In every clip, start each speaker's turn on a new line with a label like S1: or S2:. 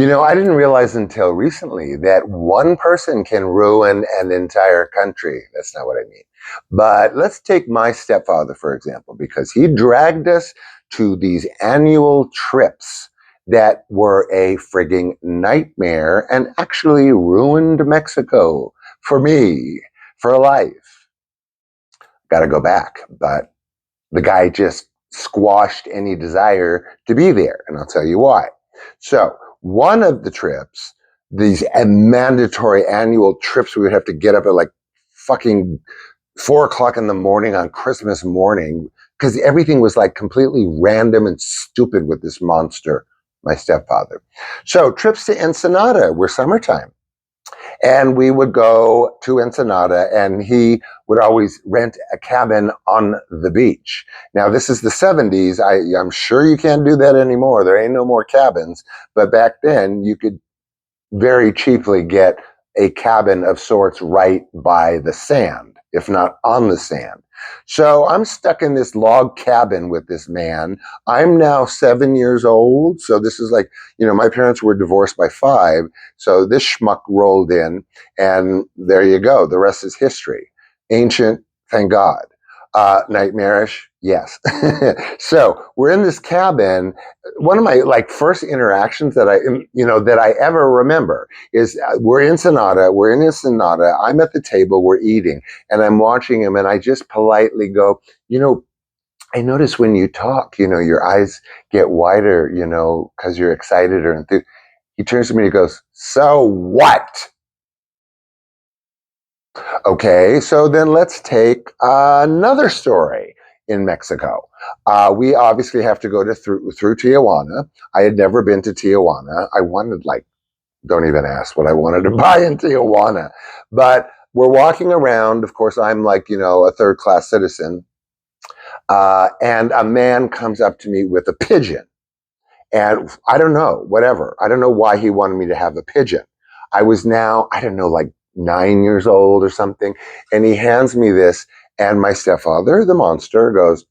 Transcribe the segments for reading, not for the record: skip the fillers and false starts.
S1: I didn't realize until recently that one person can ruin an entire country. That's not what I mean. But let's take my stepfather, for example, because he dragged us to these annual trips that were a frigging nightmare and actually ruined Mexico for me for life. Got to go back. But the guy just squashed any desire to be there. And I'll tell you why. So, one of the trips, these mandatory annual trips, we would have to get up at like fucking 4 o'clock in the morning on Christmas morning because everything was like completely random and stupid with this monster, my stepfather. So, trips to Ensenada were summertime. And we would go to Ensenada, and he would always rent a cabin on the beach. Now, this is the 70s. I'm sure you can't do that anymore. There ain't no more cabins. But back then, you could very cheaply get a cabin of sorts right by the sand, if not on the sand. So I'm stuck in this log cabin with this man. I'm now 7 years old. So this is like, my parents were divorced by 5. So this schmuck rolled in, and there you go. The rest is history. Ancient, thank God. Nightmarish, yes. So we're in this cabin. One of my first interactions that I ever remember is we're in Ensenada. I'm at the table, we're eating, and I'm watching him, and I just politely go, I notice when you talk, your eyes get wider, because you're excited or enthused. He turns to me and he goes, "So what?" Okay, so then let's take another story in Mexico. We obviously have to go through Tijuana. I had never been to Tijuana. I wanted don't even ask what I wanted to buy in Tijuana. But we're walking around. Of course, I'm a third class citizen. And a man comes up to me with a pigeon. And I don't know, whatever. I don't know why he wanted me to have a pigeon. I was now, I don't know, 9 years old or something. And he hands me this. And my stepfather, the monster, goes,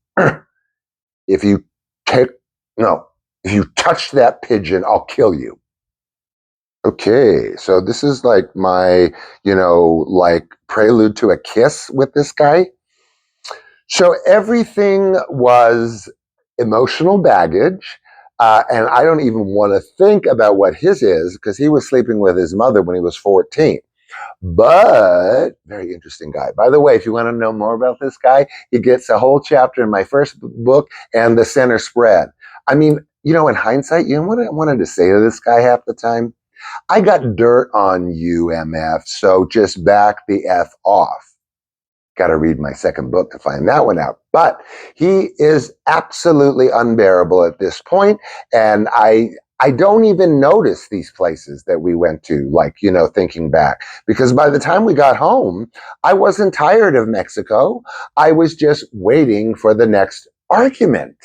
S1: if you take, no, if you touch that pigeon, I'll kill you. Okay, so this is my, prelude to a kiss with this guy. So everything was emotional baggage. And I don't even want to think about what his is because he was sleeping with his mother when he was 14. But very interesting guy. By the way, if you want to know more about this guy, he gets a whole chapter in my first book and the center spread. I mean, in hindsight, what I wanted to say to this guy half the time? I got dirt on you, MF, so just back the F off. Got to read my second book to find that one out. But he is absolutely unbearable at this point, and I don't even notice these places that we went to, thinking back, because by the time we got home, I wasn't tired of Mexico. I was just waiting for the next argument.